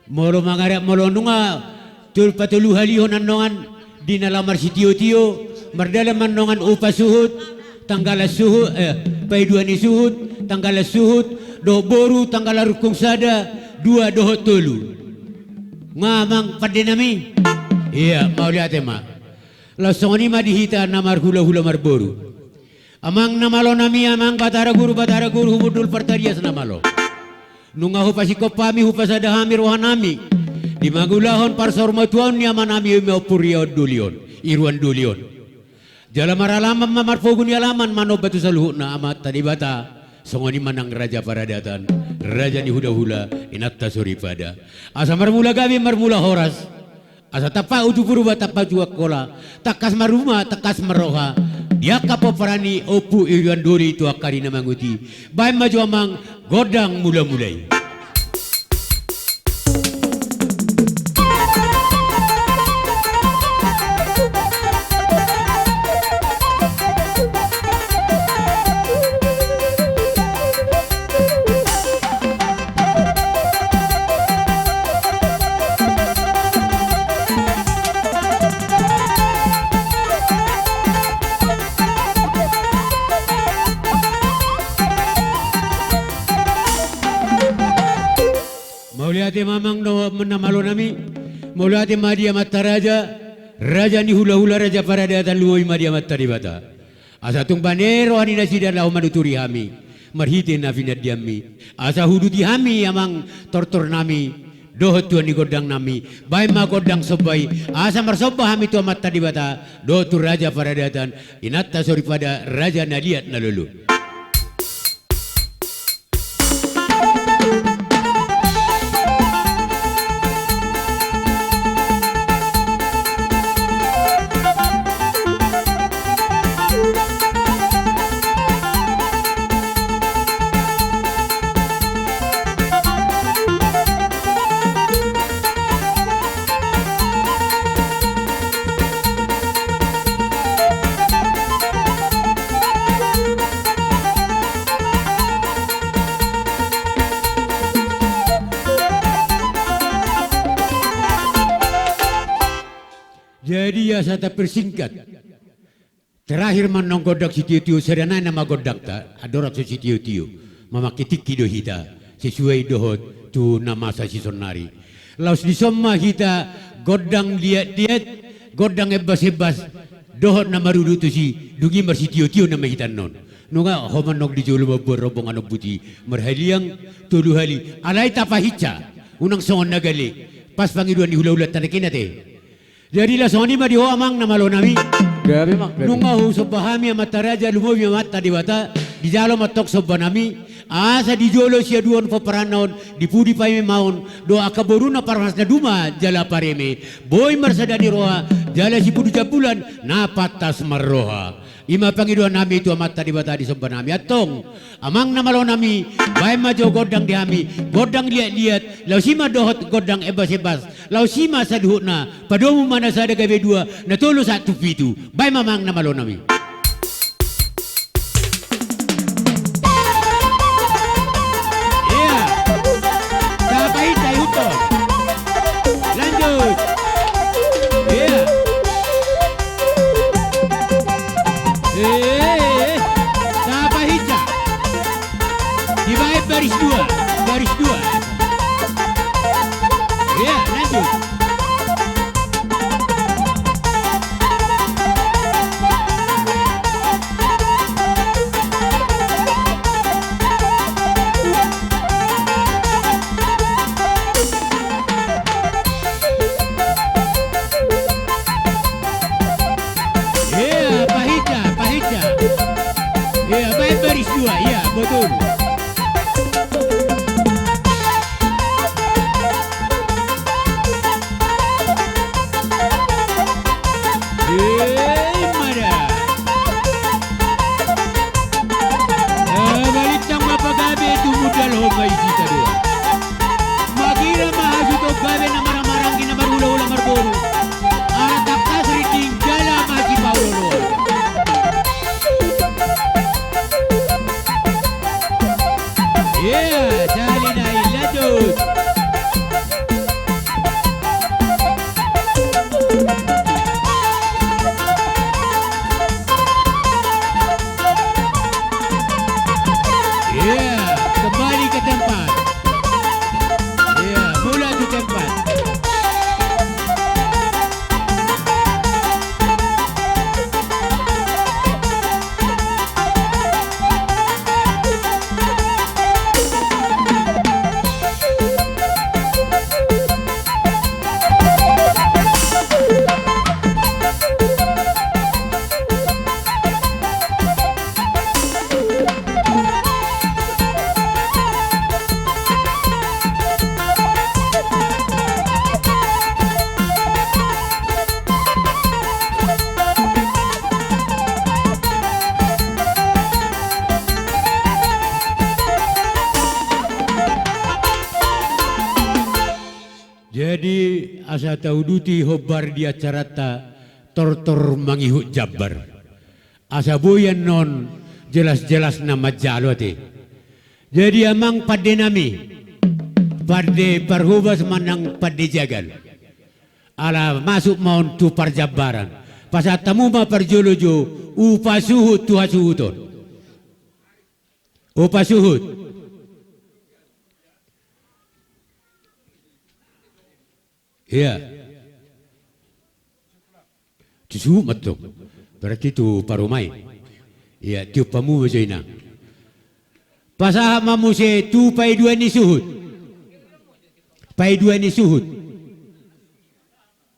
Molo mangarap molo nunga tul patulu halihon anongan di nalamar si tio-tio mardalam anongan upa suhut tanggalas suhut paiduani suhut tanggalas suhut do boru tanggala rukung sada dua dohot tolu ngamang padenami iya mau lihat ma lasoni ma dihita namar hula-hula marboru amang namalo nami amang batara guru hubudul partarias namalo nunga hupasiko pami hupasada hamir wahanami di magulahon parsormatuan ni amanami meopurio dulion iruan dulion jala maralaman mamarfogun yalaman mano batu saluhuna amat tadi bata songoni manang raja paradatan raja ni hula-hula inatta suripada asa marmula gabi marmula horas asa tapa uju puruba tapa juak kola takas maruma takas maroha dia kapoparani opu iruan duli itu akari namanguti bae maju amang godang mula-mulai. Mauliate mamang no menamalo nami, mauliate madia mata raja ni hula-hula raja paradatan luoi madia mata dibata. Asa tung banero ani nasi dan lau manuturi hami, marhite na vinat diami. Asa huduti hami amang tortor nami, dohot tuan ni godang nami, bae ma godang sobai. Asa marsoba hami tu mata dibata, do tu raja paradatan, inatta sori pada raja naliat nalulu. Jadi ya saya persingkat. Terakhir manong godak si tio-tio serana nama godak ta adorat si tio-tio. Mama kitiki do hita sesuai dohot tu nama sa si sonari. Laus di somma hita godang liat godang ebas dohot nama rudu tu si dugi mar si tio-tio nama hita non. Nunga homan nog di jolo babor robong ano buti marhaliang tulu hali alay tapahica unang songon nagali pas pangiduan di hula-hula tanakinate. Jadi lah soni ma diho amang na malo nami. Gabi mak. Nunga hu sobahami amata raja lumovi amata dibata di jalo matok sobanami. Asa di jolo sia duon poparanon di pudi pai maun do akaboruna parmas na duma jala pareme. Boy marsada di roha jala si pudu jabulan na patas marroha. Ima pangiduan nami itu amata dibata di sobanami atong amang na malo nami bae majo godang di hami godang liat-liat lau sima dohot godang ebas-ebas lau sima saduhutna padomu mana sada gabe dua na tolo satu pitu bae mamang na malo nami. Iya tapahit ay huton lanjut iya tapahit sa dibaik baris dua iya lanjut. Jadi asa tahu duti hobar dia carata tortor mangihuk Jabar. Asa boyan non jelas-jelas nama jalo te. Jadi amang pada nami pada perhubas manang pada jagal. Ala masuk maun tu parjabaran. Pasal tamu ma parjolojo upasuhut tu hasuhuton. Upasuhut. Iya. Cusu matok. Berarti tu parumai. Iya, tiu pamu majoina. Pasah mamu se tu pai dua ni suhut. Pai dua ni suhut.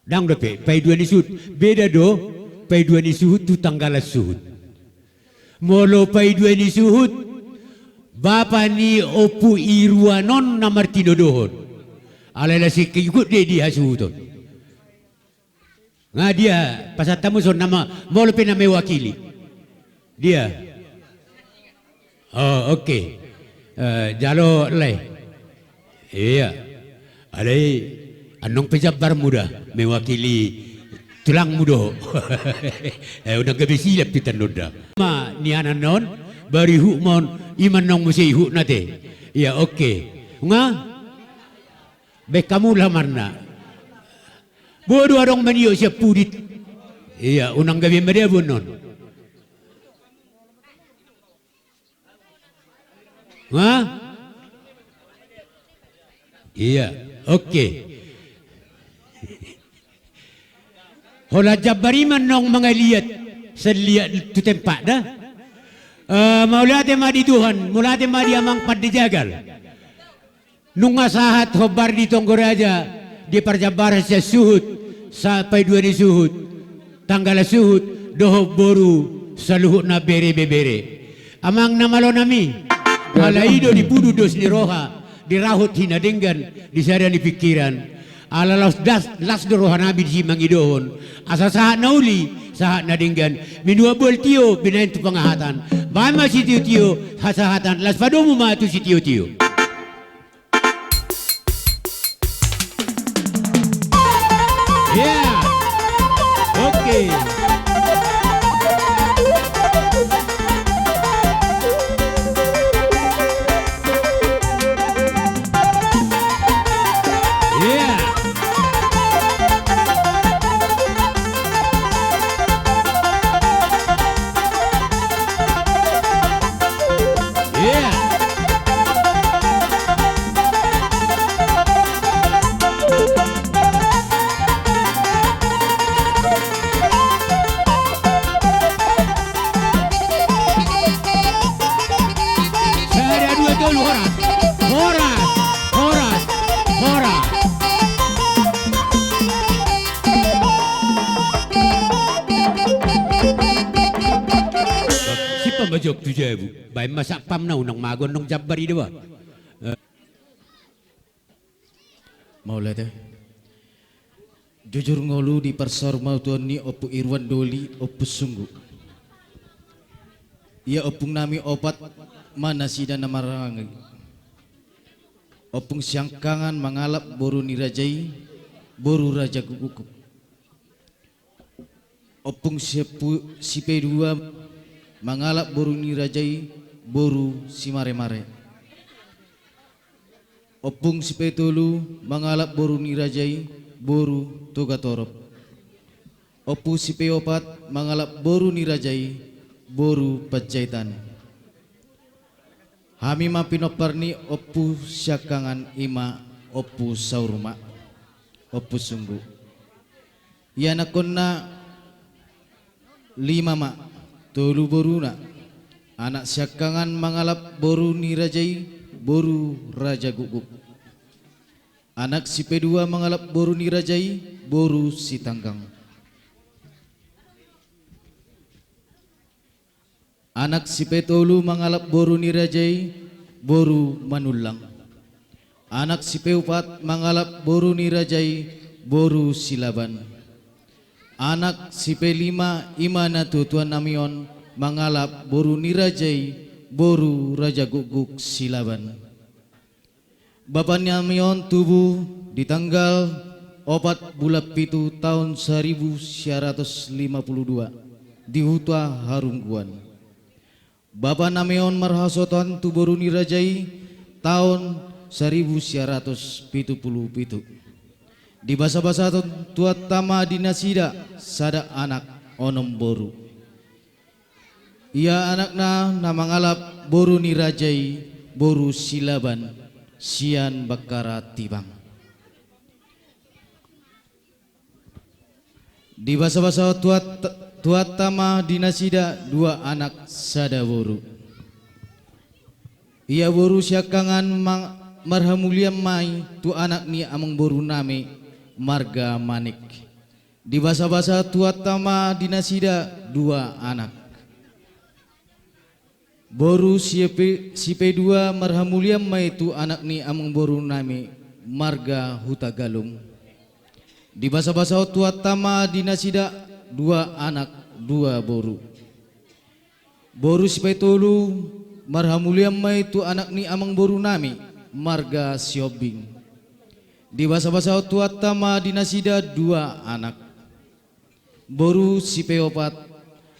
Dang dope, pai dua ni suhut. Beda do, pai dua ni suhut tu tanggal suhut. Molo pai dua ni suhut. Bapa ni opu iruanon na Martino dohon. Alala si kikut dia di hasuhuton. Nga dia pasal tamu son nama mau lepas nama wakili. Dia. Oh okey. Jalo leh. Iya. Alai anong pejabar muda mewakili tulang mudo. Udah kebisilap kita noda. Ma ni anan non bari hukmon iman nong musi huk nate. Iya okey. Nga baik kamu lamarna. Bodoh orang maniok siap pudit. Iya, unang gabi media bunon. Ha? Iya, okey. Hola Jabari manong mga liat sa liat tu tempat dah. Maulate madi Tuhan, mulate madi amang padijagal. Nung asahat hobar di Tonggoraja di perjabaran sa suhut sampai dua ni suhut tanggal suhut doho boru sa luhut na bere-bebere amang namalo nami malaido di pudu dos ni roha di rahut hinadenggan di sada ni pikiran ala las do roha nabi di mangidohon asa sahat nauli sahat nadenggan minua bol tio binain tu pangahatan bama si tio hasahatan las padomu ma tu si tio yeah, okay. Yeah. Yeah. Horas. Si pamajok tu je bu. Baik masak pam na unang magon nong Jabari dia ba. Maula teh. Jujur ngolu di persor mau tuan ni opu Irwan Doli opu sungguh. Ia opung nami opat mana sida nama rangi. Opung siangkangan mengalap boru nirajai boru raja guguk. Opung sipe dua mengalap boru nirajai boru si mare-mare. Opung sipe tolu mengalap boru nirajai boru toga torop. Opu sipe opat mengalap boru nirajai boru pajaitan. Hami mapinoparni opu syakangan ima opu saurma opu sungguh. Ya nakonna 5 mak tolu boruna anak syakangan mangalap boru nirajai boru raja guguk. Anak si P2 mengalap boru nirajai boru si tanggang. Anak si P3 mengalap boru nirajai boru manulang. Anak si P4 mengalap boru nirajai boru silaban. Anak si P5 imana tuan namion mengalap boru nirajai boru raja guguk silaban. Bapak Namion tubuh di tanggal 4 bulan pitu tahun 1952 di Huta Harungguan. Bapak Namion marhasotan tubuh nirajai tahun 1977. Di basa-basa tuat tama dinasida sada anak onom boru. Ia anakna namangalap boru nirajai boru silaban sian bakara tibang. Di basa-basa tuat tama dinasida dua anak sada boru. Ia boru syakangan marhamuliam mai tu anak ni amang boru name marga manik. Di basa-basa tuat tama dinasida dua anak. Boru sipe dua marhamuliam mai tu anak ni amang boru name marga Huta Galung. Di basa-basa tuat tama dinasida dua anak dua boru. Boru sipe tolu marhamuliam mai tu anak ni amang boru name marga Siobing. Di basa-basa tuat tama dinasida dua anak. Boru sipe opat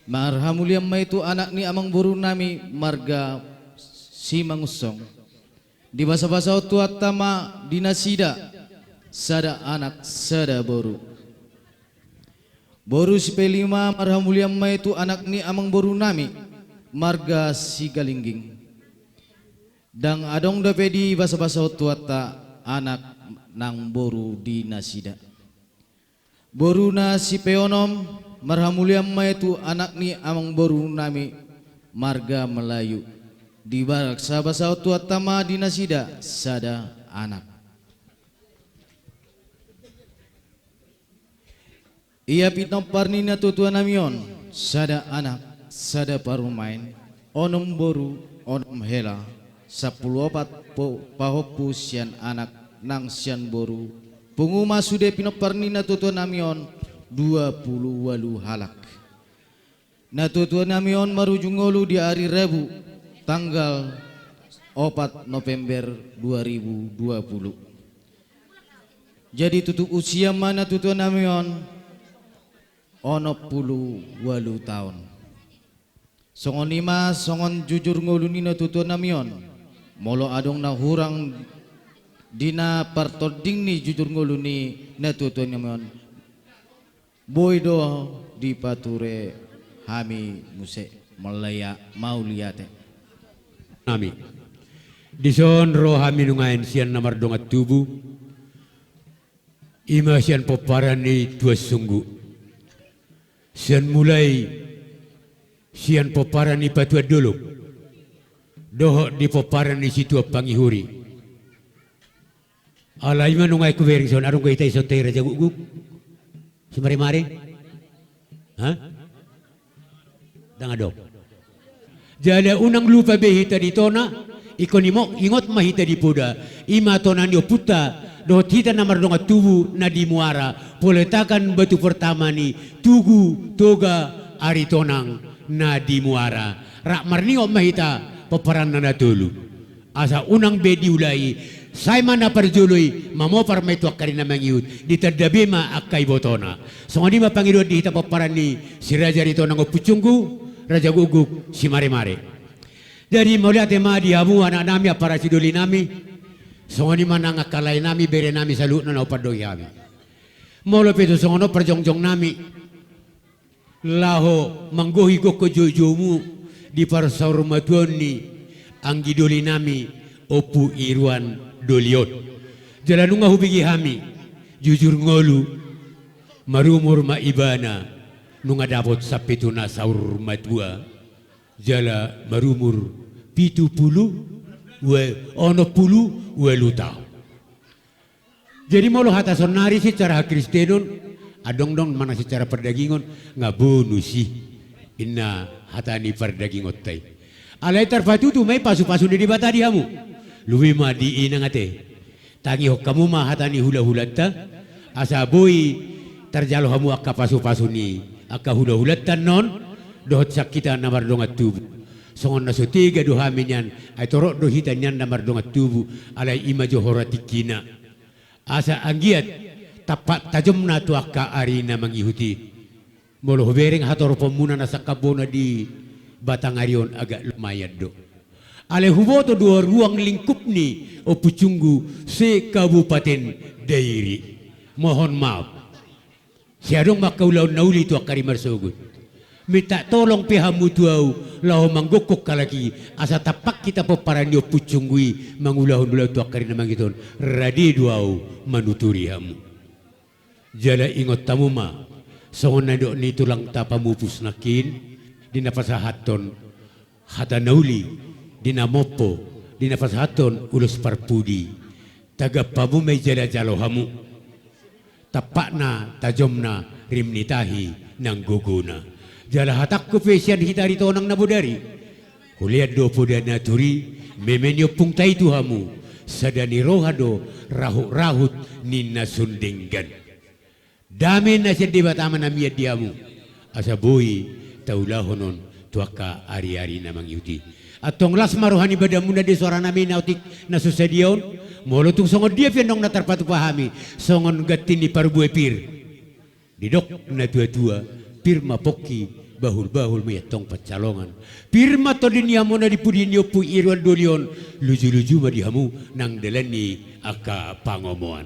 marhamuliam mai tu anak ni amang boru nami marga Simangusong. Di basa-basa tuat tama dinasida sada anak sada boru. Boru sipe lima marhamuliam mai tu anak ni amang boru nami marga Sigalingging. Dang adong dape di basa-basa tuat ta anak nang boru dinasida. Boru na sipe onom marhamuliam mai tu anak ni amang boru nami marga Melayu. Di basa-basa tuat tama dinasida sada anak. Ia pitong parnina tutua namion sada anak sada parumain onom boru onom hela 14 pahopu sian anak nang sian boru punguma sude pinong parnina tutua namion 28 halak. Natutuan namion marujungolu di hari Rabu tanggal 4 November 2020. Jadi tutup usia mana tutuan namion 68 tahun. Songon lima songon jujur ngolu nina tutuan namion molo adong na hurang dina partoding ni jujur ngolu ni natutuan namion boydo di pature hami muse malaya mauliate Nami. Dison roh hami nungain sian namar dongat tubuh. Ima sian poparan ni tua sungguh. Sian mulai sian poparan ni patua dulu. Doh di poparan ni situ pangihuri. Alai manungai kubering son arung kaitai son tei raja guguk. Semari-mari? Hah? Dangadok. Jala unang lupa behita di tona, ikonimo ingot mahita di puda. Ima tona nio puta, dohot hita namar donga tubu na di muara. Poletakan batu pertama ni tugu toga ari tonang na di muara. Rak marnio mahita peperan na tulu. Asa unang bedi ulai. Saya mana perjului mamopar metu akarina mangiut di terdabima akai botona. Songoni ma pangidot di hita paparan ni si raja rito nango pucungku raja guguk si mare-mare. Jadi melihat ema di hamu anak nami para siduli nami. Songoni ma nangakalai nami bere nami salut na upadoi kami. Molo petu songono perjongjong nami. Laho manggohi koko jojomu di parsaur matuoni anggiduli nami opu iruan doliot. Jalanunga hubigi hami jujur ngolu marumur maibana nunga dapot sapituna saur matua jala marumur 70 we ono pulu we luta. Jadi molo hata sonari secara kristenon adong dong mana secara perdagingon ngabunu sih inna hatani perdagingot tai. Alai tarfatutu mai pasu-pasu di bata diamu. Luwi ma di inangate. Tangi hok kamu ma hatani hula-hulatta asa boy terjalo hamu akka pasu-pasu ni akka hula-hulatta non dohot sakita namar dongat tubu. songon naso tiga do haminyan ay torok do hitanyan na mardongat tubu alay ima johoratikina asa anggiat tapat tajam na tuaka ari na mangihuti molo bereng hator pemuna na sakabona di Batangarion agak lumayan do alay huboto dua ruang lingkup ni o Pucunggu se Kabupaten Dairi mohon maaf siadong makaulaw nauli tu akari marsugut minta tolong pihamu tuau lau manggokok kalaki asa tapak kita peparanyo Pucunggui mangulahun tu akari namang iton radi duau manuturi hamu jala ingot tamu ma songon nadok ni tulang tapamu pusnakin dina pasahaton hata nauli dina mopo dina pasahaton ulus parpudi taga pamu may jala jalo hamu tapakna tajomna rimnitahi nang guguna jala hatak ko pesyan hitari tonang nabudari huliad do poda naturi memenyo pungtai tuhamu sadani rohado rahut ninna sundenggan damin na siya dibatama na miyad diamu asa buhi taulahonon tuaka ari-ari namang yuti atong las maruhani badamu na di suara namin nautik na susadion molo tung songon dia pianong natarpatu pahami songon gatin ni parbuay pir didok na tua-tua pirma poki bahul-bahul mayatong pacalongan pirma to din yamo na dipudinyo pu irwan dolion luju-luju madihamu nang dalani aka pangomoan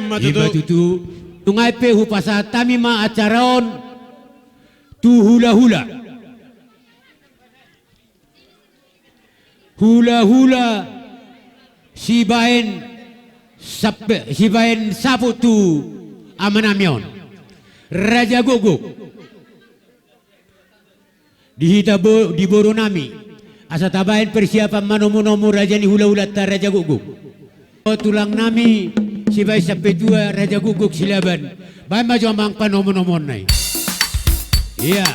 matutu tungay pe hupasa tami ma acaraon tu hula-hula hula-hula sibain sapu tu amanamion Raja Guguk di Boronami asa tabain persiapan manomo-nomo raja ni hula-hula ta Raja Guguk tulang nami sibai sampai dua Raja Guguk silaban bae maju amang panomo-nomon nai iya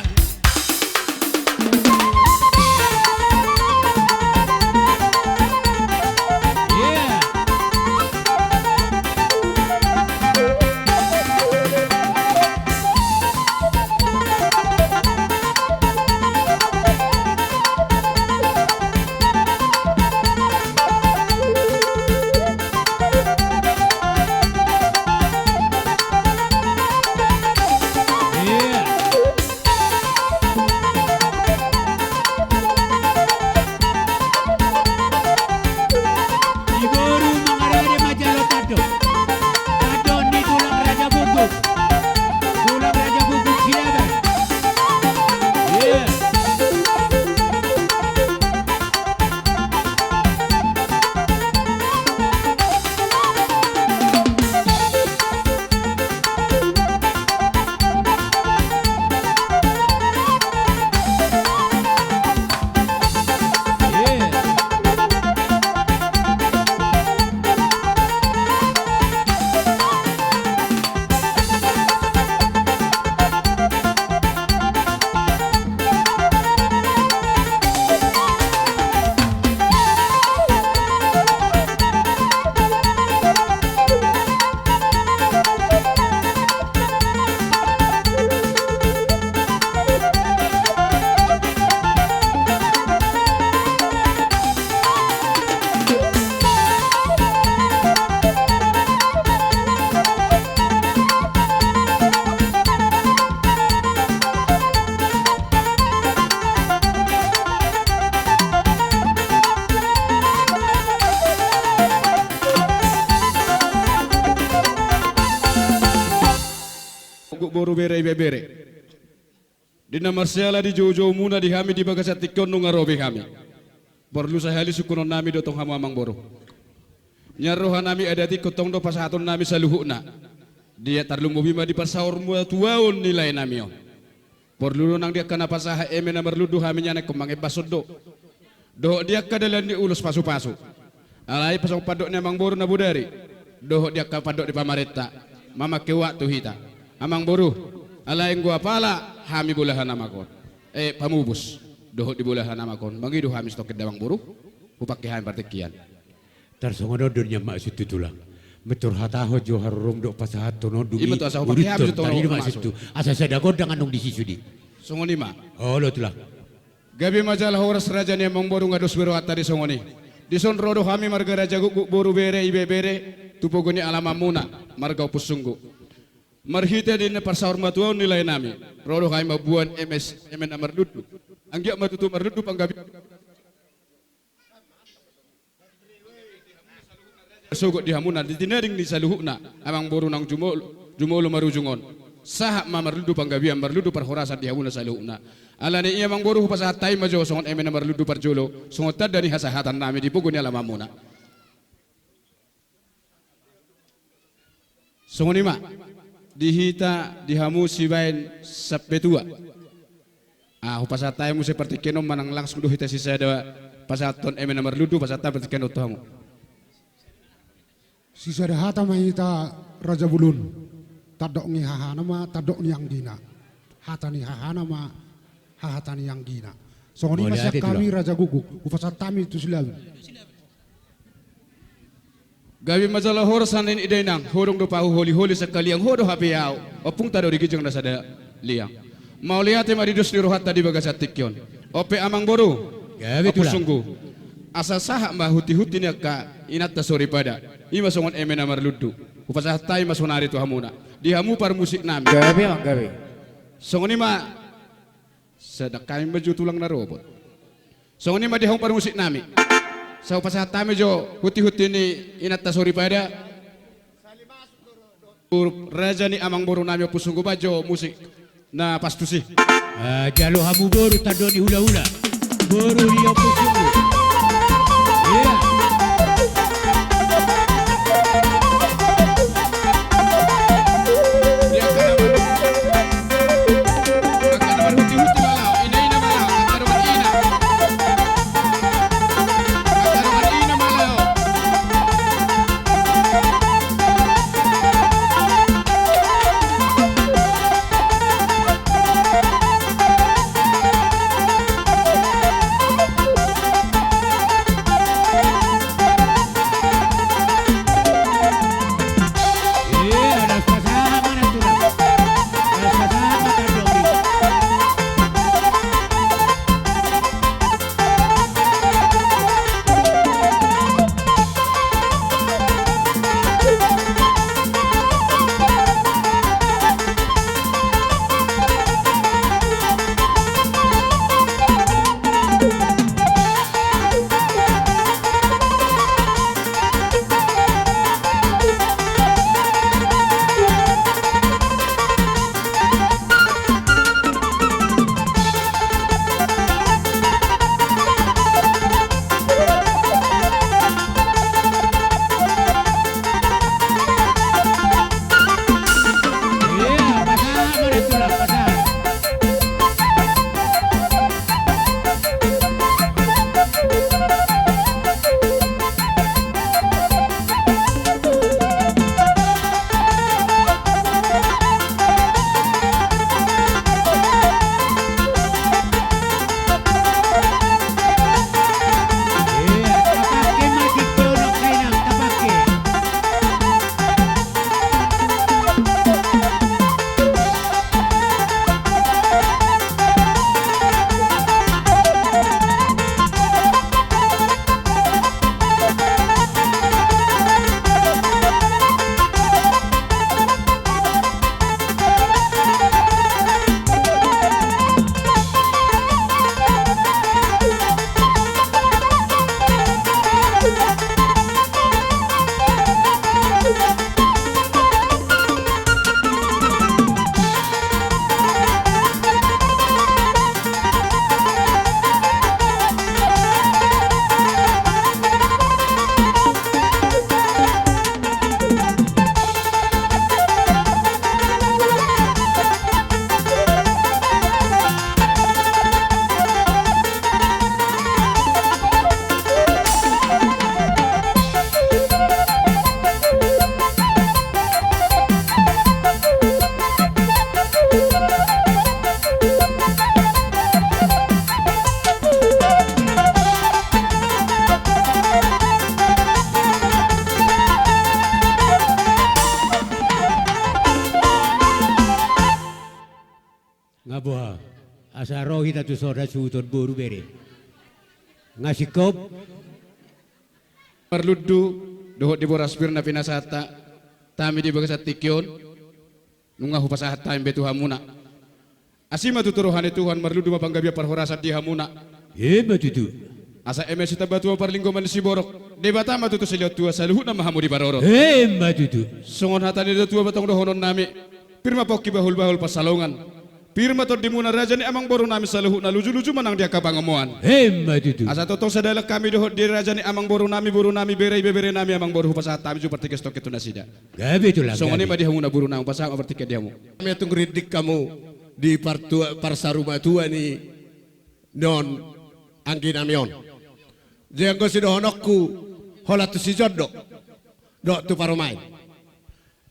boru bere bebere. Dina marsiala di jojo muna di kami di bagasat tikon nung ngarobe kami. Perlu saya hali sukunon nami dotong hamu amang boru. Nyarohan nami adati kotong do pasaton nami saluhuna. Dia tarlung mobi ma di pasaur mua tuaun nilai nami on. Perlu nang dia kana pasaha eme na merludu kami nyane kumange basodo. Do dia kadalan di ulus pasu-pasu. Alai pasang padok ni amang boru na budari. Do dia ka padok di pamareta. Mama kewa tu hita. Amang boru. Alai gua pala hami bulahan amakon. Pamubus. Dohot di bulahan amakon. Mangidu hami stok kedawang boru. Upake hami partikian. Tarsongono dunya maksud tulang. Betul hataho johar rom do pasahat tono dumi. Ibu tu asa upake hami tari maksud tu. Asa sada godang anong di sisudi. Songo lima. Oh lo tulang. Gabi majalah horas raja ni amang boru ngados bero atari songoni. Dison rodo kami marga raja guguk boru bere ibe bere tupogoni alamamuna marga pusunggu. Marhita din parsaur matuan nilai nami. Rodo kami mabuan MS MN amardudu. Anggia matutu mardudu panggabi. Sogok dihamuna ditinaring di saluhuna amang boru nang jumolo marujungon. Sahak mamarludu panggabian marludu parhorasan dihamuna saluhuna. Alani iya mang boru pasahat tay majo songon emen marludu parjolo songon tadani hasahatan nami dipuguni alamamuna. Songon ima dihita dihamu sibain sapetua. Pasahat tay mu seperti kenom manang langsung duhita sisa ada pasahat ton emen marludu pasahat tay seperti kenom tuhamu. Sisa hata mahita Raja Bulun. Tadok ni hahana ma tadok ni yang gina. Hata ni hahana ma hahata ni yang gina. So ni masih kami Raja Guguk. Upasat tami itu silabi. Gabi majalah horasan ini idenang. Horong do pahu holi sekali yang hodo hapiau. Opung tado digijeng nasada liang. Mau lihat maridus di rohat tadi bagasat tikyon. Ope amang boru. Gabi Aku sungguh. Asa sahak mah huti-huti ni ka inat tasori pada. Ima songon emen amar ludu. Upasah tay masonari tu hamuna. Dihamu par musik nami. Gabi. Songon ima sedekah baju tulang na robot. Songon ima dihamu par musik nami. Sa upasah tay mejo huti-huti ni inat tasori pada. Raja ni amang boru nami pusunggu bajo musik na pastusi. Jalo hamu boru tadoni hula-hula. Boru dia pusunggu. Yeah. asa rohi tatu soda suton boru bere. Ngasih kop Marludu dohot di boras pirna pinasata tami di bagasat tikyon nunga hupasahat tami betu hamuna. Asima tuturuhan Tuhan marludu mapanggabia parhorasat di hamuna. Matutu. Asa emes kita batu parlinggo man si borok. Debata matutu siliot tua saluhu na mahamu di barorot. Matutu. Songon hatani do tua batong dohonon nami. Pirma pokki bahul pasalongan. Pirma to dimuna raja ni amang boru nami saluhu na luju-luju manang dia kabangomoan. Matutu. Asa totong sadala kami dohot di raja ni amang boru nami bere nami amang boru pasahat tami ju partikes tok itu nasida. Gabi tulang. Songon ni madi hamuna boru nami pasahat partikes diamu. Kami atung ridik kamu di parsaruma tua ni non anggi namion. Jeng ko sidohonokku hola tu si jodoh dok tu parumai.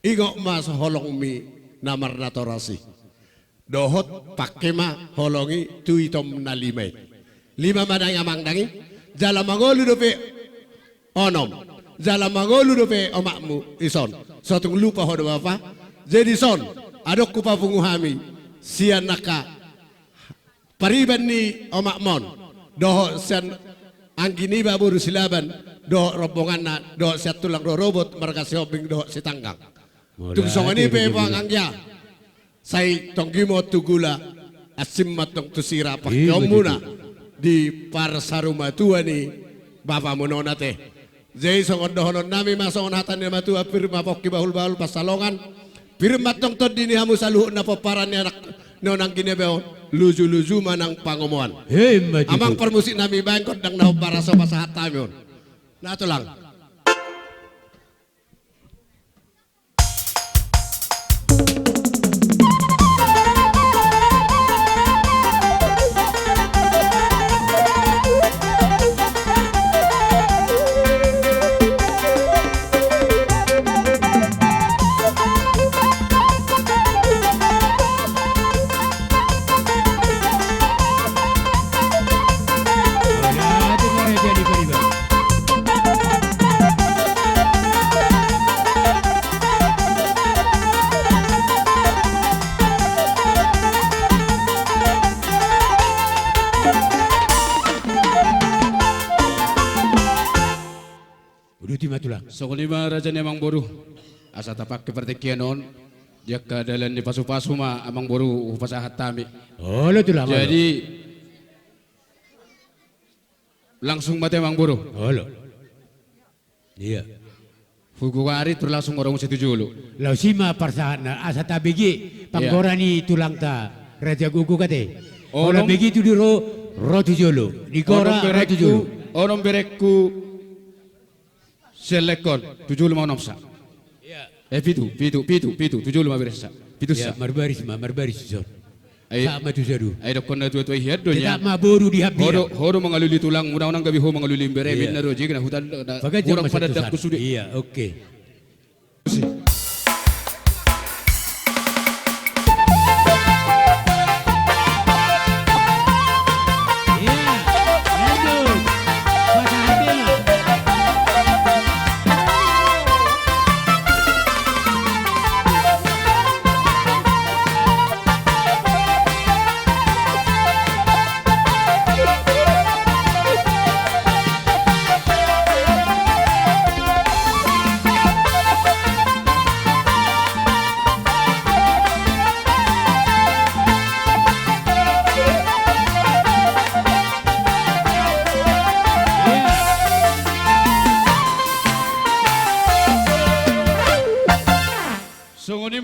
Ingo mas holong mi namar natorasi. Dohot pakema holongi tu itom nalimai. Lima madang amang dangi jala mangolu dope onom. Jala mangolu dope omakmu ison. Sotung lupa hodo apa? Jadi son adok kupa punguhami sian naka pariban ni omakmon doho sen anggini baburu silaban doho rombongan na doho siat tulang doho robot mereka sioping doho si tanggang tung songani pe bang angya sai tonggimo tugula asim matong tusira pakyomuna di parsaruma tua ni bapa monona teh jai songon dohonon nami masongon hatan ni matua firma pokki bahul pasalongan firma tong tod dini hamu saluhu na paparan ni anak nonang gini beon luju manang pangomoan amang permusik nami bangkot dang nau para sopa sahat tamion nah tulang Sokolima raja ni amang boru asa tapak kepertikianon dia kadalan di pasu-pasu ma amang boru pasahat tami. Oh, tulang. Jadi langsung mati amang boru. Oh, iya. Fugukari terus langsung orang situ julu. Lau sima parsahana asa tabigi panggorani tulang ta raja gugu kate. Oh, begitu di ro tujulu. Di gora ro tujulu. Onom berekku selekon 75 nomsa. Pitu 75 beresa. Pitu sa. Marbaris zon. Sama tu sadu. Ay dokon na tuwa hiad donya. Tidak maboru di habis. Horo mangaluli tulang unang gabi ho mangaluli berebin na roji na hutan kurang pada dak kusudi. Iya, oke.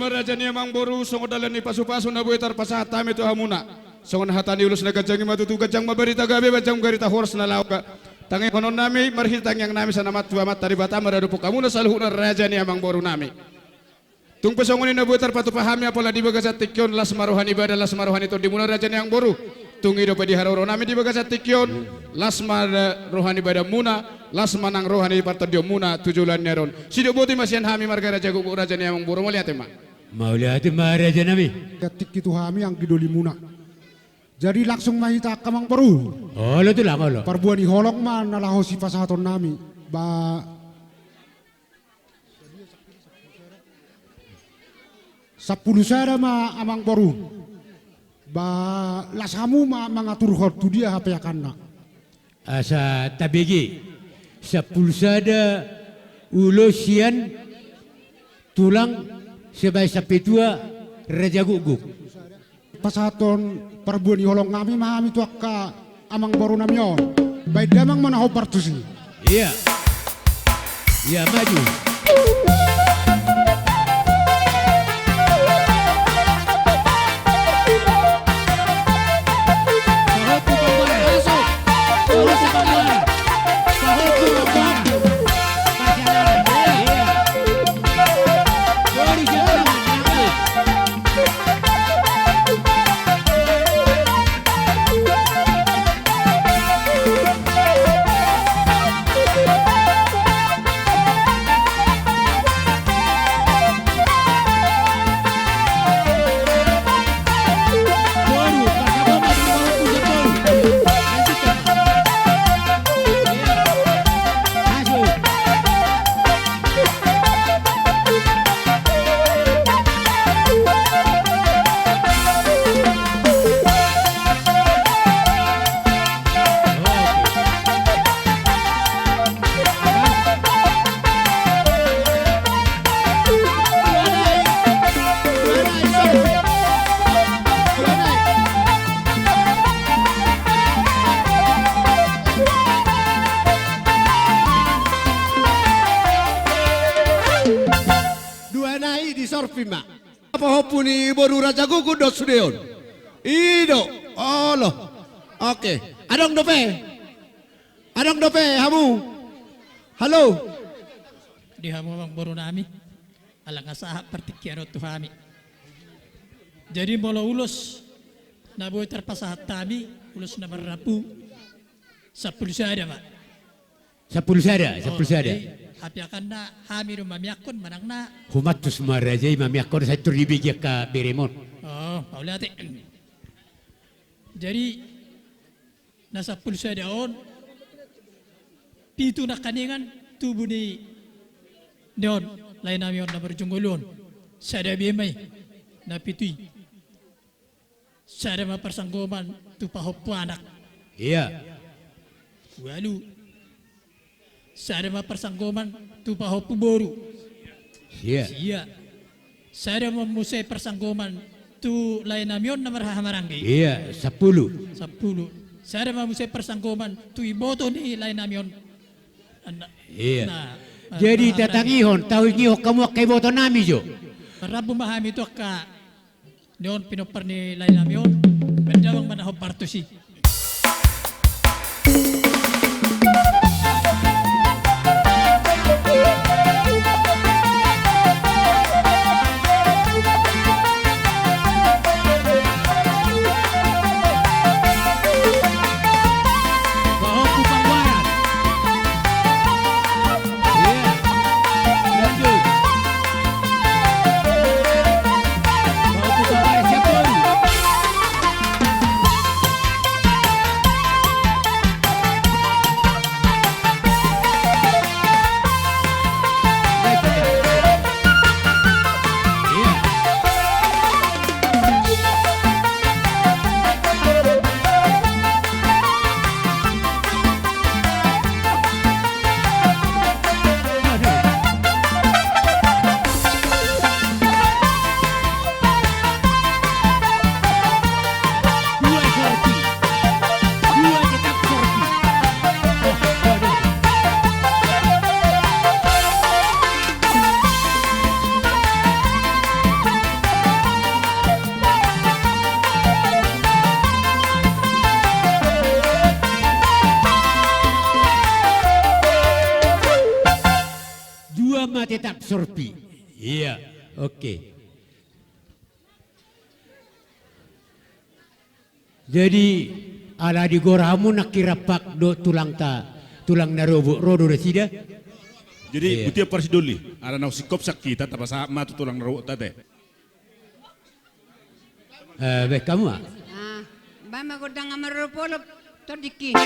Raja ni amang boru songo dalan ni pasu-pasu na buetar pasahat tami to hamuna songo hatani ulus na gajangi matutu gajang mabarita gabe bajang garita hors na lauka tangi konon nami marhitang yang nami sanamat tuamat tari bata maradu pukamuna saluhu na raja ni amang boru nami tung pesongo ni na buetar patu pahami apola di bagasat tikyon las maruhani bada las maruhani to dimuna raja ni ang boru tungi do pedi haroro nami di bagasat tikyon las mar rohani bada muna las manang rohani partadio muna tujulan neron sido boti masian hami marga raja gugu raja ni amang boru malihat ma Mau lihat maharaja nami. Ketik itu kami yang gidoli muna. Jadi langsung mahita kamang baru. Oh, lo tu lah lo. Perbuani holong man nalaho si pasahaton nami. Ba 10 sera ma amang baru. lasamu mengatur hortu dia HP akan nak. Asa tabigi sa pulsada ulo sian tulang sebagai sapetua Raja Guguk. Pasaton perbuan yolong kami mahami tu akka amang baru namion. Baik damang mana ho partusi. Iya. Iya maju. Sorpima. Apa hopuni boru Raja Guguk do sudeon. Ido. Allah. Oke. Adong dope. Adong dope hamu. Halo. Di hamu bang boru nami. Alang asaha partikiano tuhami. Jadi mula ulus na boy terpasahat tami ulus na marapu sa pulsada pak. Sa pulsada. Api akan na hami rumamiakon manang na. Humatus maraja mamiakon sa turibigya ka beremon. Oh, paulate. Jadi nasa pulsa daon pitu na kaningan tubuh ni daon lain nami on na berjunggulon. Sada bimay na pitui. Sada maparsanggoman tu pahopu anak. Iya. Walu sada maparsanggoman tu pahopu boru. Iya. Iya. Sada memusai persanggoman tu lain namion na marhamaranggi. Iya, 10. 10. Sada memusai persanggoman tu iboto ni lain namion. Iya. Jadi tatangihon tahu ngiho kamu kay boto nami jo. Para bumahami to ka doon pinopar ni lain namion. Bendawang manaho partusi. Tetap sorpi. Iya, oke. Jadi ala di goramu nakirapak do tulang narobo rodo resida. Jadi butia parsidoli, ada nau sikop sakita tapi sama tu tulang rawa tadi. Baik kamu ah? Bama godang amarupolo todiki.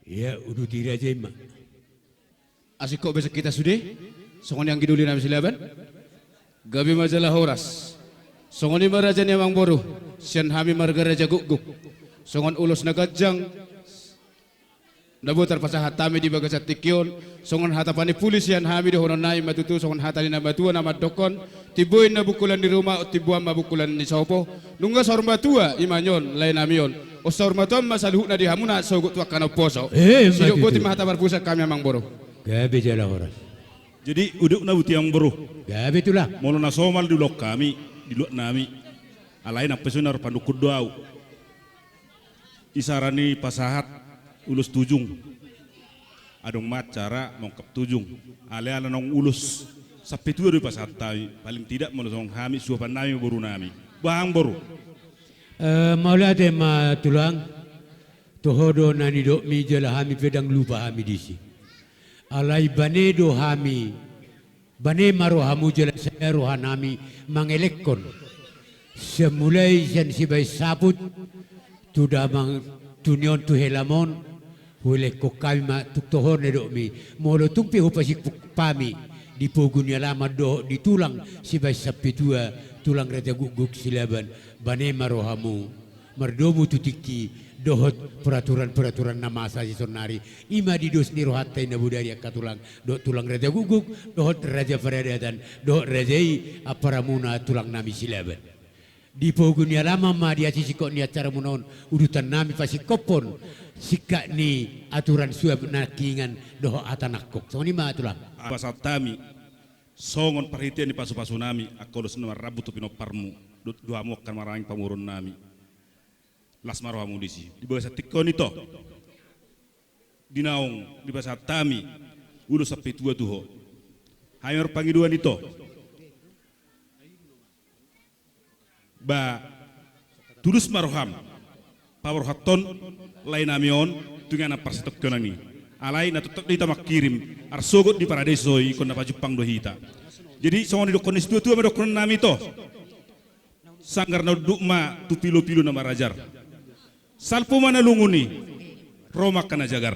Ya, udah tidak aja mak. Asik kok besok kita sudah. Songon yang giduli nami silaban. Gabi majalah horas. Songon ima raja ni amang boru. Sian hami marga raja guguk. Songon ulos nagajang. Nabutar pasahat tami di bagasat tikyon. Songon hatapani pulisian hami di honon nai matutu. Songon hatani na batua na madokon. Tibuin na bukulan di rumah o tibuan mabukulan ni sopo. Nungga saur batua imanyon lain amion. O saur batua masaluh na di hamuna sogut wak kana poso. Sidok buti mahatabar pusat kami amang boru. Gabi jalan orang. Jadi uduk na buti yang buru. Gabi itulah. Molo na somal di lok kami, di lok nami. Alain apa sunar pandukut doau. Isarani pasahat ulus tujung. Adong macara mongkap tujung. Ale nong ulus sampai tua di pasahat tawi. Paling tidak menolong kami suapan nami boru nami. Bang boru. Maula tema tulang. Tohodo nani dok mi jala hami pedang lupa hami disi. Alai bane do hami. Bane maro hamu jala saya rohanami mangelekon. Semulai jan sibai sabut. Tuda mang tunion tu helamon. Hule ko kami ma tuk tohor ne dok mi. Molo tuk pi hupasik pami. Di pogunya lama do di tulang sibai sapi tua. Tulang raja guguk silaban. Bane maro hamu. Merdomu tutiki. Dohot peraturan-peraturan nama asasi sonari. Ima di dos ni rohatai na budaya katulang. Dohot tulang raja guguk. Dohot raja peradatan. Dohot rajai aparamuna tulang nami silaban. Di pogunya lama ma dia sisikok ni acara munaon. Udutan nami pasti kopon. Sikak ni aturan suap nakingan dohot atanakok. So ni ma tulang. Pasal tami. Songon perhatian di pasu-pasu nami. Aku los nomor rabu tu pinoparmu. Dua mu akan marang pamurun nami. Las maroha mudisi di bawah tikon itu dinaung di bawah tami ulu sampai tua tuho hayor pangiduan itu ba tulus maroham pawar haton lain amion dengan apa setok konani alai na tutok dita makirim arsogot di paradesoi kon na pajupang dohita jadi songon di dokon tua tua medokon nami to sanggar na dukma tu pilo-pilo nama rajar salpo mana lunguni Roma kana jagar.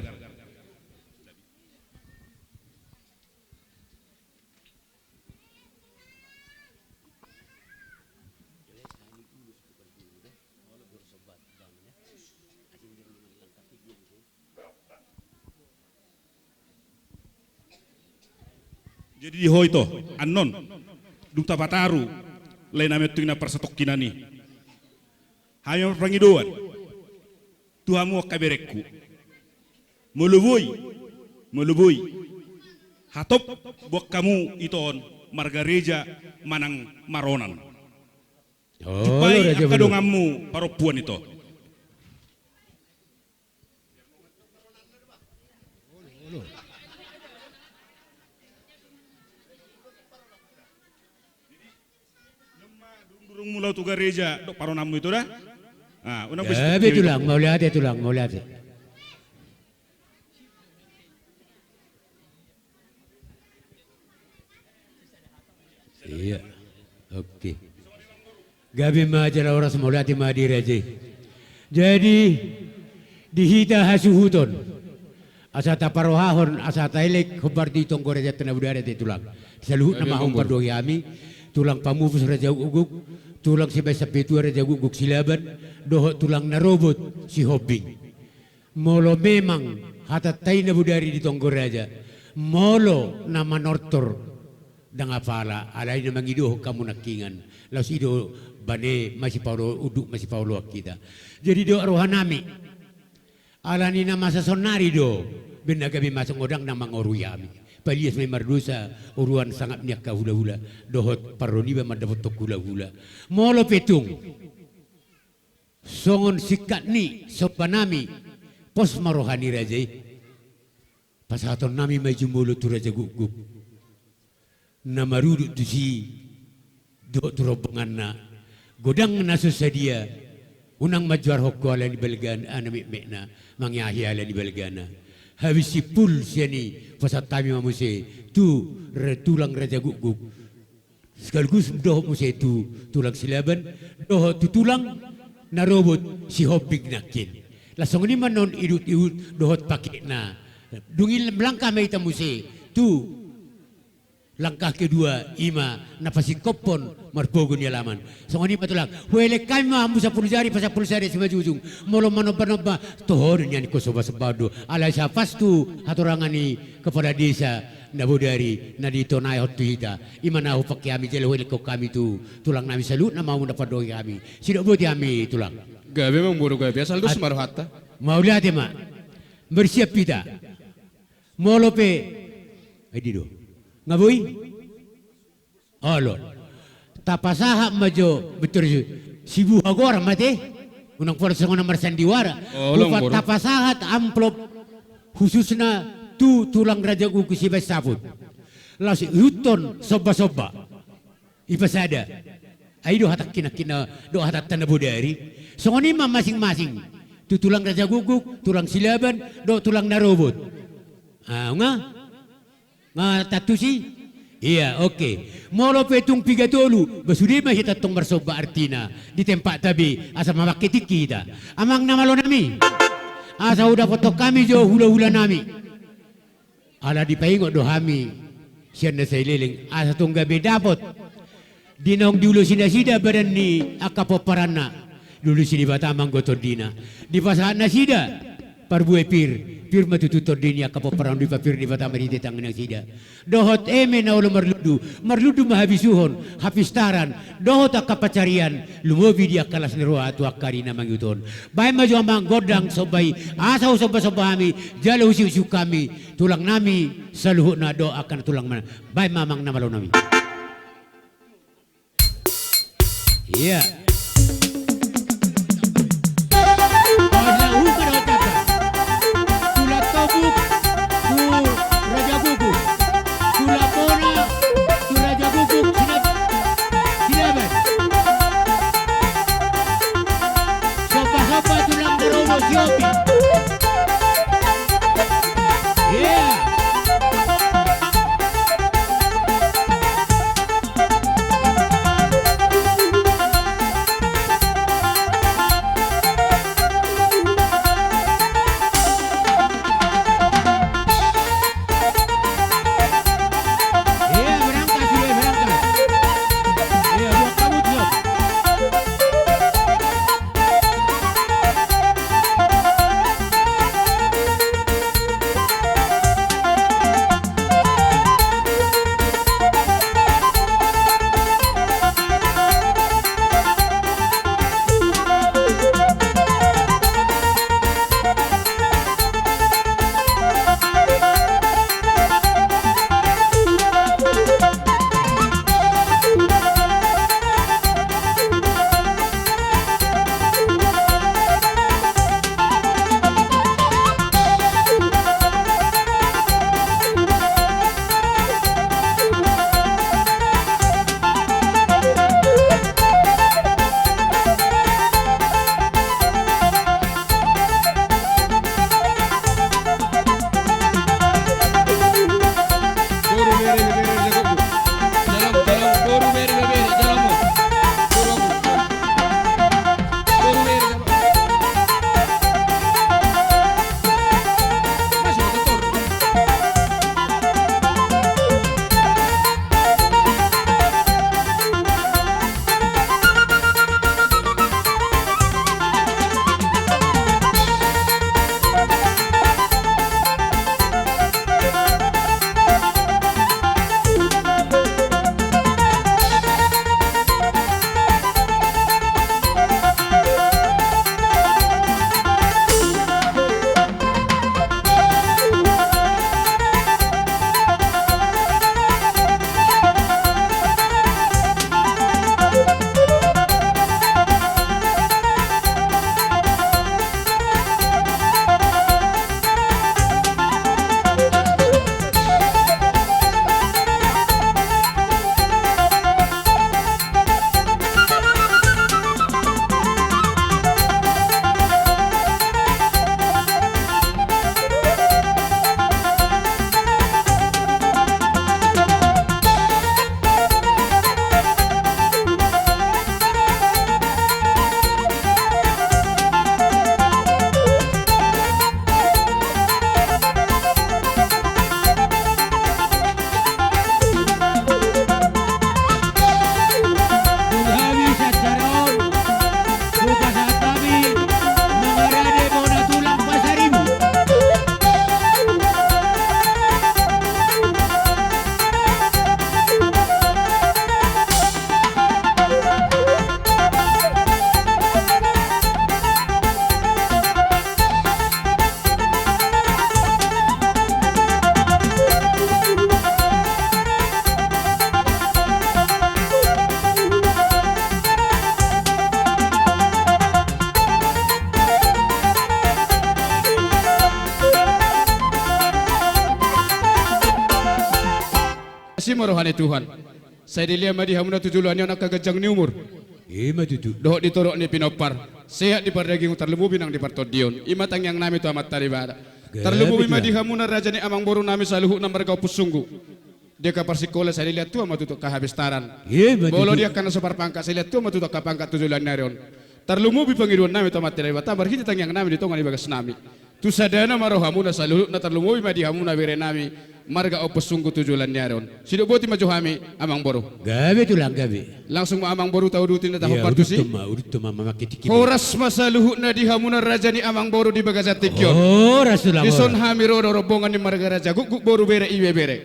Jadi di hoito anon duta pataru lain ame tuina persetok kinani. Hayo pangiduan. Tuhamu kaberekku melubui hatop buat kamu iton margareja manang maronan jupai akadongamu paropuan itu durung mulau tu gereja dok paronamu itu dah. Ah, Gabi tulang, mau lihat. Iya, oke. Gabi majalah orang semua lihat madi raja. Jadi dihita hasuhuton. Asata parohahon, asata elek kubar di tonggo raja tanah budaya di tulang. Saluhut nama humpar dohi kami, tulang pamufus raja uguk. Tulang si basa petua raja guguk silaban, dohot tulang narobot si hobing. Molo memang hatatay na budari di tonggo raja. Molo nama nortor dang apala alay na mangido kamu nakingan. Laos ido bane masih paulo uduk masih paulo kita. Jadi do rohanami. Alani nama sasonari do benagabi masang odang nama ngoruyami. Palias may mardusa uruan sangat niak hula-hula dohot paroniba madapot tok hula-hula molo petung songon sikat ni sopanami pos marohani rajai pasaton nami may jumulo tu raja guguk namarudu tu si do turobongan na godang nasusadia unang majuar hokko ala ni belgan anami mekna mangyahi ala ni belgana habis si pul siani pasat tami mamuse tu tulang raja guguk sekaligus doh muse tu tulang silaban doh tu tulang narobot si hobig nakin Lasong ni manon idut dohot pakai na. Dungil langkah may tamuse. Tu langkah kedua ima napasi kopon marpogo ni alaman. So ni patulang. Huele kami mahamu sa pulsari pa sa pulsari si majujung. Molo manoba tohor niyan ko soba sabado. Alay sa pastu haturangan ni kepada desa nabudari na dito na hot tuhita. Ima na pakai kami jelo huele ko kami tu tulang nami salut na mau dapat doi kami. Sido buat kami tulang. Gabe mang boro gabe asal dus maruh hatta. Mau lihat ya mak. Bersiap kita. Molo pe. Dido. Ngaboy? Alor. Tapasaha majo betul sibu agora mate. Unang porsa ng marsandiwara. Upat tapasahat amplop khususna tu tulang raja kuku si Basaput. Las huton soba-soba. Ipasada. Ay do hatak kina do hatak tanabudari. So ni masing-masing. Tu tulang raja guguk, tulang silaban, do tulang narobot. Nga tatu si? Iya, oke. Molo petung piga tolu, basudi mah kita tong marsoba artina di tempat tabi asa mamakiti kita. Amang namalo nami. Asa udah foto kami jo hula-hula nami. Ala dipaingot do hami. Siyan na sa ililing asa tong gabi dapot. Dinong diulo sida badan ni akapoparana. Dulu sini batamang gotor dina. Di pasahan na sida. Parbuai pir matututor din ya kapoparang di papir di batama di tetang ng sida. Dohot eme na ulo marludu mahabisuhon, hapistaran, dohot akapacarian, lumobi dia kalas nirua atu akari na mangyuton. Bay maju amang godang sobay, asaw soba-sobami, jalo usi-usi kami, tulang nami, saluhut na do akan tulang mana. Bay mamang namalo nami. Iya. kasih marohani Tuhan. Saya dilihat madi hamuna tujulannya anak kagajang ni umur. Ima tutu. Doh ditorok ni pinopar. Sehat di pardaging terlemu binang di partodion. Imatang yang nami tu amat taribara. Terlemu bima di hamuna raja ni amang boru nami saluhu na marga pusunggu. Dia ka persikola saya lihat tu amat tutuk kahabestaran. Ima Bolo tutu. dia kana sopar pangkat saya lihat tu amat tutuk kapangkat tujulan narion. Terlemu bi pangiruan nami tu amat taribara. Tambar hiti tang yang nami di tongan ibagas nami. Tu sadana maroh hamuna saluhu na terlemu bima di hamuna bere nami. Marga o pusunggu tujulan narion. Sido boti maju hami amang boru. Gabe tulang gabe. Langsung ma amang boru tahu dutin na tahu Ya, partusi. udut tuma mama kitiki. Horas masa luhut na di hamuna raja ni amang boru di bagasatikyon. Oh, rasulah. Dison hamiro rombongan ni marga raja guguk boru bere iwe bere.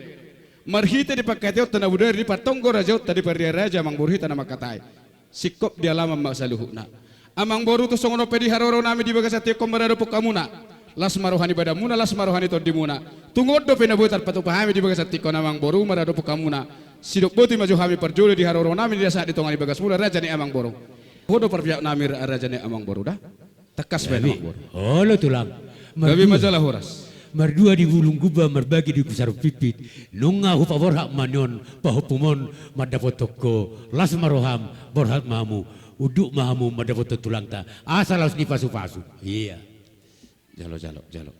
Marhita di pakateo tanah budaya di patonggo raja tadi paria raja amang boru hita nama katai. Sikop di alam masa luhut na. Amang boru tu songono pedi haroro nami di bagasatikyon marado pukamuna. Las marohani badamuna las marohani todimuna. Tungod do pena butar patu pahami di bagasatikyon amang boru marado pukamuna. Sidok boti maju hami perjuli di haroro nami di saat di tongani bagas mula raja ni amang boru. Hodo perpiak nami raja ni amang boru dah. Tekas ben amang boru. Oh, lo tulang. Gabi majalah horas. Mardua di bulung guba merbagi di kusar pipit. Nunga hupa borhak manyon pahupumon madapotoko las maroham borhak mahamu uduk mahamu madapoto tulang ta asal harus ni pasu-pasu. Iya. Jalo.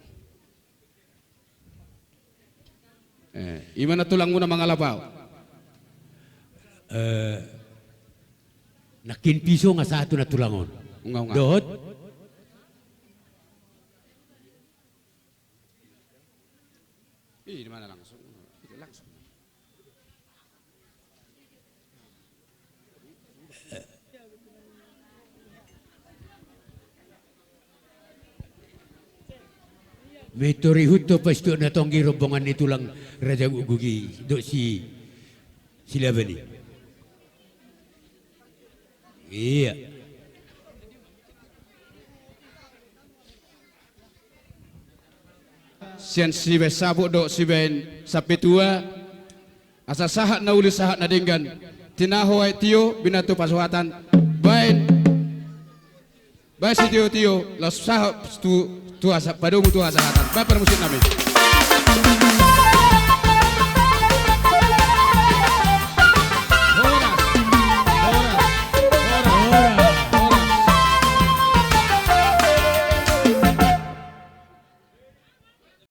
Imana tulang muna mga lapaw? Nakin piso nga satu na tulangon. Ungaw nga. Dohot. Di mana langsung? Langsung. Metori huto pasto na tonggi rombongan ni tulang Raja Gugi do sila bani. Iya. Sian sibe sabuk do siben sapetua asa sahat na uli sahat na dinggan tinaho ay tiyo binatu pasuhatan bain bain si tiyo las sahat tu asa padung tu asahatan baper musik nami.